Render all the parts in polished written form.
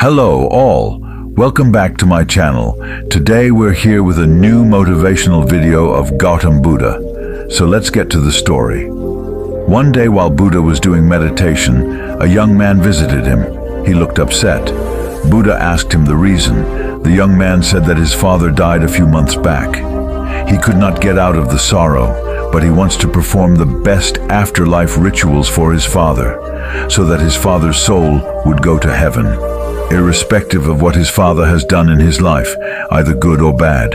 Hello all, welcome back to my channel. Today we're here with a new motivational video of Gautam Buddha. So let's get to the story. One day while Buddha was doing meditation, a young man visited him. He looked upset. Buddha asked him the reason. The young man said that his father died a few months back. He could not get out of the sorrow, but he wants to perform the best afterlife rituals for his father, so that his father's soul would go to heaven, irrespective of what his father has done in his life, either good or bad.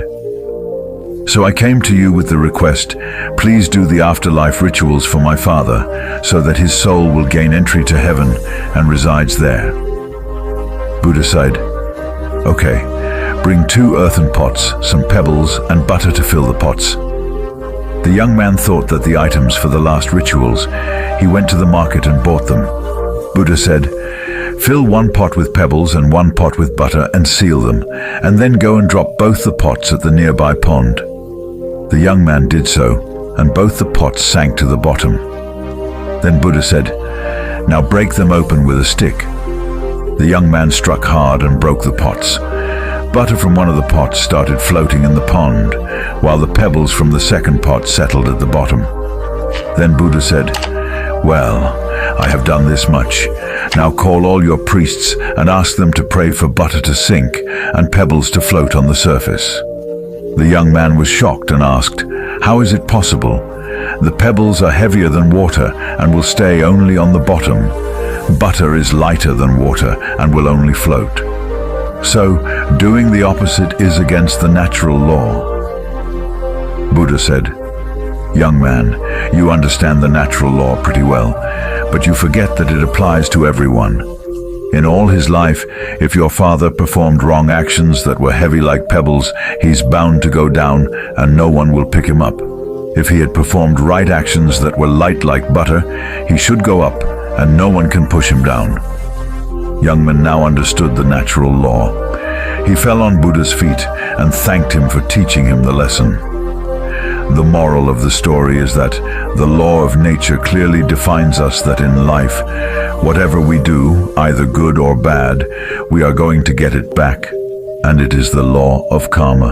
So I came to you with the request, please do the afterlife rituals for my father, so that his soul will gain entry to heaven and resides there. Buddha said, okay, bring 2 earthen pots, some pebbles and butter to fill the pots. The young man thought that the items for the last rituals. He went to the market and bought them. Buddha said, fill 1 pot with pebbles and 1 pot with butter and seal them, and then go and drop both the pots at the nearby pond. The young man did so, and both the pots sank to the bottom. Then Buddha said, now break them open with a stick. The young man struck hard and broke the pots. Butter from one of the pots started floating in the pond, while the pebbles from the second pot settled at the bottom. Then Buddha said, well, I have done this much. Now call all your priests and ask them to pray for butter to sink and pebbles to float on the surface. The young man was shocked and asked, how is it possible? The pebbles are heavier than water and will stay only on the bottom. Butter is lighter than water and will only float. So, doing the opposite is against the natural law. Buddha said, young man, you understand the natural law pretty well, but you forget that it applies to everyone. In all his life, if your father performed wrong actions that were heavy like pebbles, he's bound to go down and no one will pick him up. If he had performed right actions that were light like butter, he should go up and no one can push him down. Young man now understood the natural law. He fell on Buddha's feet and thanked him for teaching him the lesson. The moral of the story is that the law of nature clearly defines us that in life, whatever we do, either good or bad, we are going to get it back, and it is the law of karma.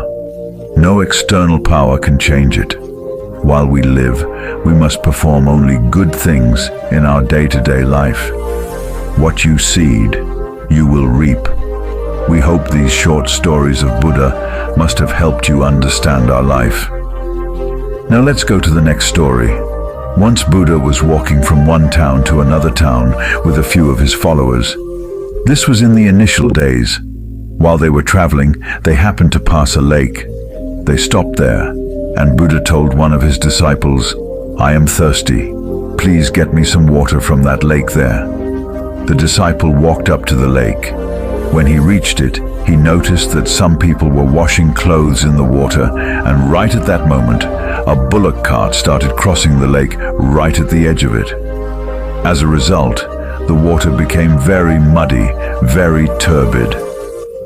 No external power can change it. While we live, we must perform only good things in our day-to-day life. What you seed, you will reap. We hope these short stories of Buddha must have helped you understand our life. Now let's go to the next story. Once Buddha was walking from one town to another town with a few of his followers. This was in the initial days. While they were traveling, they happened to pass a lake. They stopped there, and Buddha told one of his disciples, I am thirsty. Please get me some water from that lake there. The disciple walked up to the lake. When he reached it, he noticed that some people were washing clothes in the water, and right at that moment, a bullock cart started crossing the lake right at the edge of it. As a result, the water became very muddy, very turbid.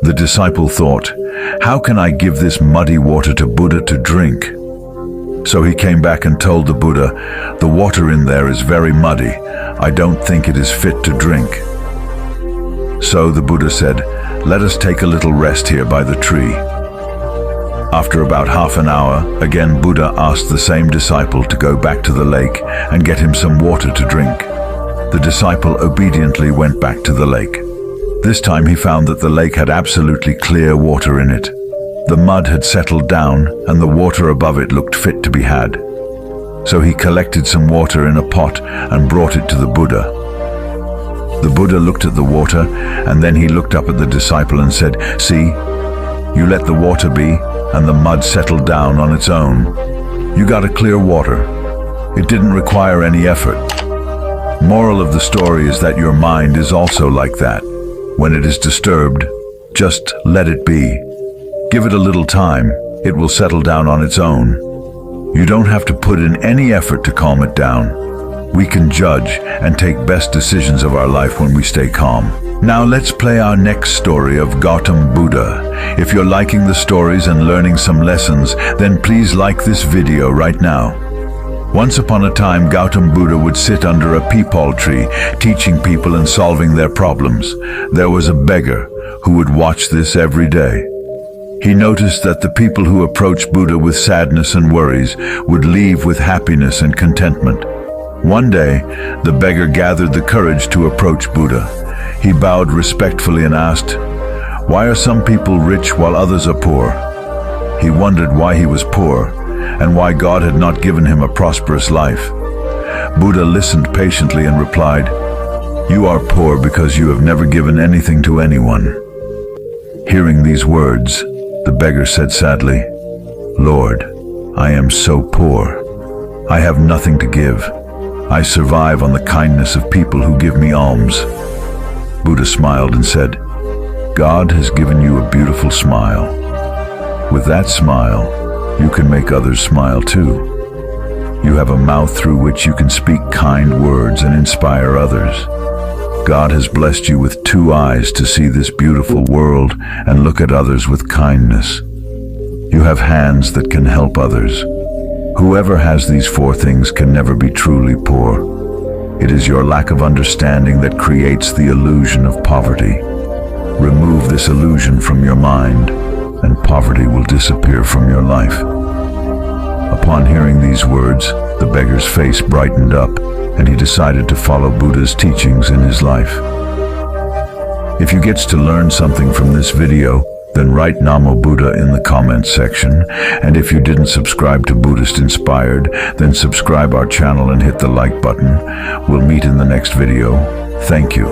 The disciple thought, how can I give this muddy water to Buddha to drink? So he came back and told the Buddha, the water in there is very muddy. I don't think it is fit to drink. So the Buddha said, let us take a little rest here by the tree. After about half an hour, again Buddha asked the same disciple to go back to the lake and get him some water to drink. The disciple obediently went back to the lake. This time he found that the lake had absolutely clear water in it. The mud had settled down and the water above it looked fit to be had. So he collected some water in a pot and brought it to the Buddha. The Buddha looked at the water and then he looked up at the disciple and said, see, you let the water be and the mud settled down on its own. You got a clear water. It didn't require any effort. Moral of the story is that your mind is also like that. When it is disturbed, just let it be. Give it a little time, it will settle down on its own. You don't have to put in any effort to calm it down. We can judge and take best decisions of our life when we stay calm. Now let's play our next story of Gautam Buddha. If you're liking the stories and learning some lessons, then please like this video right now. Once upon a time, Gautam Buddha would sit under a peepal tree, teaching people and solving their problems. There was a beggar who would watch this every day. He noticed that the people who approached Buddha with sadness and worries would leave with happiness and contentment. One day, the beggar gathered the courage to approach Buddha. He bowed respectfully and asked, "Why are some people rich while others are poor?" He wondered why he was poor and why God had not given him a prosperous life. Buddha listened patiently and replied, "You are poor because you have never given anything to anyone." Hearing these words, the beggar said sadly, "Lord, I am so poor. I have nothing to give. I survive on the kindness of people who give me alms." Buddha smiled and said, "God has given you a beautiful smile. With that smile, you can make others smile too. You have a mouth through which you can speak kind words and inspire others. God has blessed you with 2 eyes to see this beautiful world and look at others with kindness. You have hands that can help others. Whoever has these 4 things can never be truly poor. It is your lack of understanding that creates the illusion of poverty. Remove this illusion from your mind, and poverty will disappear from your life." Upon hearing these words, the beggar's face brightened up, and he decided to follow Buddha's teachings in his life. If you get to learn something from this video, then write Namo Buddha in the comments section. And if you didn't subscribe to Buddhist Inspired, then subscribe our channel and hit the like button. We'll meet in the next video. Thank you.